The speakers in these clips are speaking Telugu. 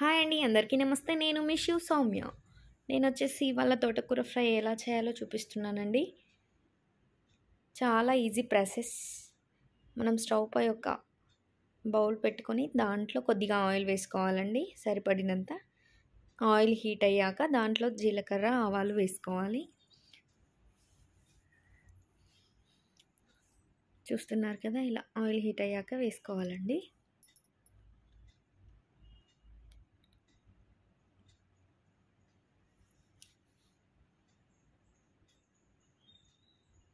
హాయ్ అండి, అందరికీ నమస్తే. నేను మీ సౌమ్య. నేనొచ్చేసి ఇవాళ తోటకూర ఫ్రై ఎలా చేయాలో చూపిస్తున్నానండి. చాలా ఈజీ ప్రాసెస్. మనం స్టవ్ పై ఒక బౌల్ పెట్టుకొని దాంట్లో కొద్దిగా ఆయిల్ వేసుకోవాలండి, సరిపడినంత. ఆయిల్ హీట్ అయ్యాక దాంట్లో జీలకర్ర, ఆవాలు వేసుకోవాలి. చూస్తున్నారు కదా, ఇలా ఆయిల్ హీట్ అయ్యాక వేసుకోవాలండి.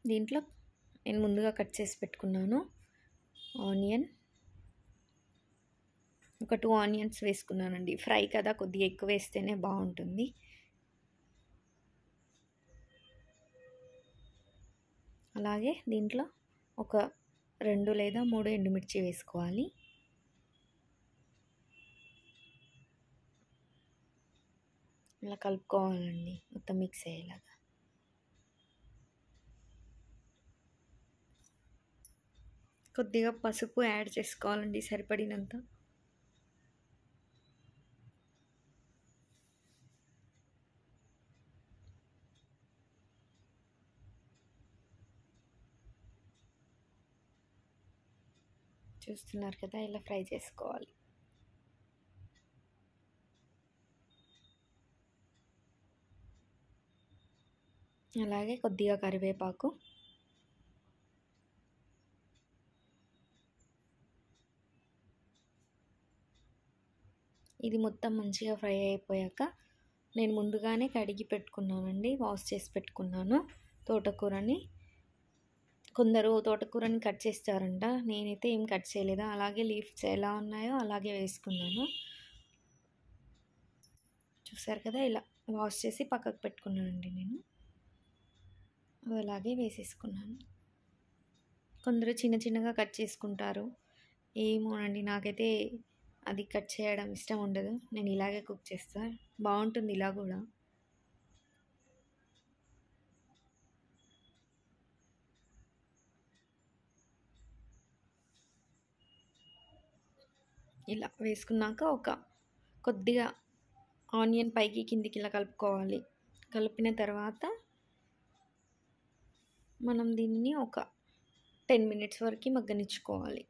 దీంట్లో నేను ముందుగా కట్ చేసి పెట్టుకున్నాను ఆనియన్, ఒక 2 ఆనియన్స్ వేసుకున్నానండి. ఫ్రై కదా, కొద్దిగా ఎక్కువ వేస్తేనే బాగుంటుంది. అలాగే దీంట్లో ఒక 2 లేదా 3 ఎండుమిర్చి వేసుకోవాలి. ఇలా కలుపుకోవాలండి, మొత్తం మిక్స్ అయ్యేలాగా. కొద్దిగా పసుపు యాడ్ చేసుకోవాలండి, సరిపడినంత. చూస్తున్నారు కదా, ఇలా ఫ్రై చేసుకోవాలి. అలాగే కొద్దిగా కరివేపాకు, ఇది మొత్తం మంచిగా ఫ్రై అయిపోయాక నేను ముందుగానే కడిగి పెట్టుకున్నానండి, వాష్ చేసి పెట్టుకున్నాను తోటకూరని. కొందరు తోటకూరని కట్ చేస్తారంట, నేనైతే ఏం కట్ చేయలేదు. అలాగే లీవ్స్ ఎలా ఉన్నాయో అలాగే వేసుకున్నాను. చూసారు కదా, ఇలా వాష్ చేసి పక్కకు పెట్టుకున్నానండి నేను. అలాగే వేసేసుకున్నాను. కొందరు చిన్న చిన్నగా కట్ చేసుకుంటారు. ఏమోనండి, నాకైతే అది కట్ చేయడం ఇష్టం ఉండదు. నేను ఇలాగే కుక్ చేస్తాను, బాగుంటుంది ఇలా కూడా. ఇలా వేసుకున్నాక ఒక కొద్దిగా ఆనియన్ పైకి కిందికి ఇలా కలుపుకోవాలి. కలిపిన తర్వాత మనం దీన్ని ఒక 10 మినిట్స్ వరకు మగ్గనిచ్చుకోవాలి.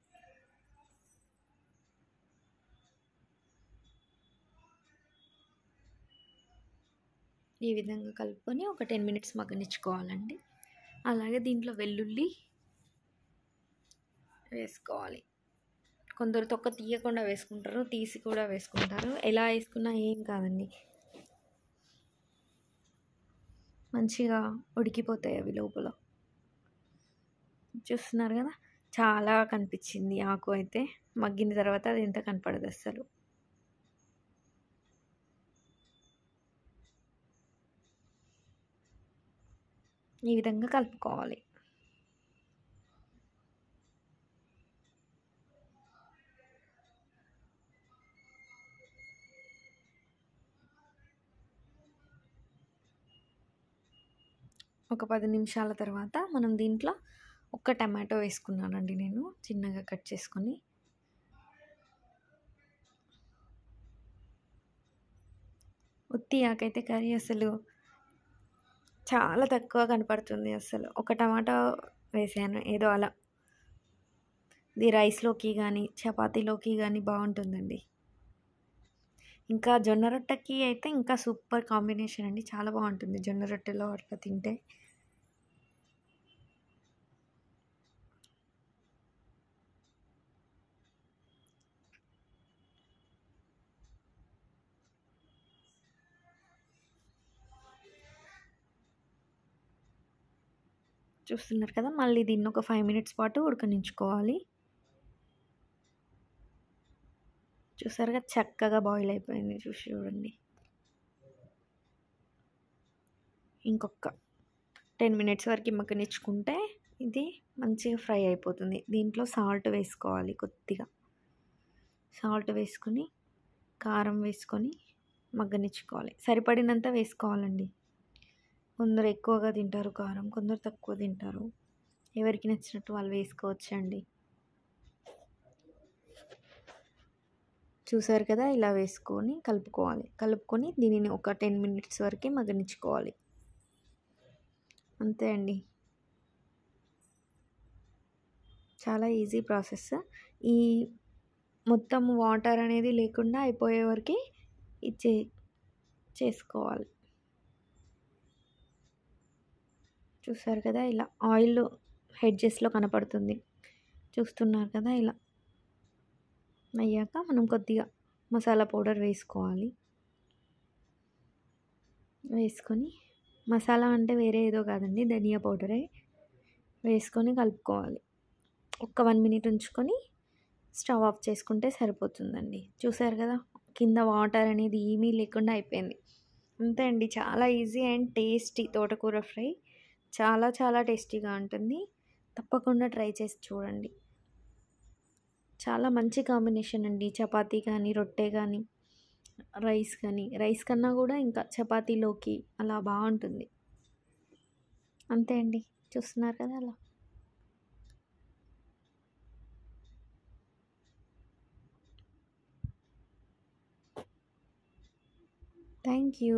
ఈ విధంగా కలుపుకొని ఒక 10 మినిట్స్ మగ్గనిచ్చుకోవాలండి. అలాగే దీంట్లో వెల్లుల్లి వేసుకోవాలి. కొందరు తొక్క తీయకుండా వేసుకుంటారు, తీసి కూడా వేసుకుంటారు. ఎలా వేసుకున్నా ఏం కాదండి, మంచిగా ఉడికిపోతాయి అవి లోపల. చూస్తున్నారు కదా, చాలా కనిపించింది ఆకు అయితే. మగ్గిన తర్వాత అది ఎంత కనపడదు అసలు. ఈ విధంగా కలుపుకోవాలి. ఒక 10 నిమిషాల తర్వాత మనం దీంట్లో ఒక టమాటో వేసుకున్నానండి నేను, చిన్నగా కట్ చేసుకొని. ఉత్తి ఆకైతే కర్రీ అసలు చాలా తక్కువ కనపడుతుంది అసలు. ఒక టమాటా వేసాను ఏదో అలా. ఇది రైస్లోకి కానీ చపాతీలోకి కానీ బాగుంటుందండి. ఇంకా జొన్న రొట్టెకి అయితే ఇంకా సూపర్ కాంబినేషన్ అండి, చాలా బాగుంటుంది జొన్న రొట్టెలో అట్లా తింటే. చూస్తున్నారు కదా, మళ్ళీ దీన్ని ఒక 5 మినిట్స్ పాటు ఉడకనించుకోవాలి. చూసారుగా, చక్కగా బాయిల్ అయిపోయింది. చూడండి, ఇంకొక 10 మినిట్స్ వరకు మగ్గనిచ్చుకుంటే ఇది మంచిగా ఫ్రై అయిపోతుంది. దీంట్లో సాల్ట్ వేసుకోవాలి, కొద్దిగా సాల్ట్ వేసుకొని కారం వేసుకొని మగ్గనిచ్చుకోవాలి. సరిపడినంత వేసుకోవాలండి. కొందరు ఎక్కువగా తింటారు కారం, కొందరు తక్కువ తింటారు. ఎవరికి నచ్చినట్టు వాళ్ళు వేసుకోవచ్చండి. చూసారు కదా, ఇలా వేసుకొని కలుపుకోవాలి. కలుపుకొని దీనిని ఒక 10 మినిట్స్ వరకు మగ్గనించుకోవాలి. అంతే అండి. చాలా ఈజీ ప్రాసెస్. ఈ మొత్తం వాటర్ అనేది లేకుండా అయిపోయే వరకు ఇది చేసుకోవాలి. చూసారు కదా, ఇలా ఆయిల్ హెడ్జెస్లో కనపడుతుంది. చూస్తున్నారు కదా, ఇలా అయ్యాక మనం కొద్దిగా మసాలా పౌడర్ వేసుకోవాలి. వేసుకొని, మసాలా అంటే వేరే ఏదో కాదండి, ధనియా పౌడరే వేసుకొని కలుపుకోవాలి. ఒక్క 1 మినిట్ ఉంచుకొని స్టవ్ ఆఫ్ చేసుకుంటే సరిపోతుందండి. చూసారు కదా, కింద వాటర్ అనేది ఏమీ లేకుండా అయిపోయింది. అంతే అండి, చాలా ఈజీ అండ్ టేస్టీ తోటకూర ఫ్రై. చాలా చాలా టేస్టీగా ఉంటుంది. తప్పకుండా ట్రై చేసి చూడండి. చాలా మంచి కాంబినేషన్ అండి. చపాతీ కానీ, రొట్టె కానీ, రైస్ కానీ, రైస్ కన్నా కూడా ఇంకా చపాతీలోకి అలా బాగుంటుంది. అంతే అండి, చూస్తున్నారు కదా అలా. Thank you.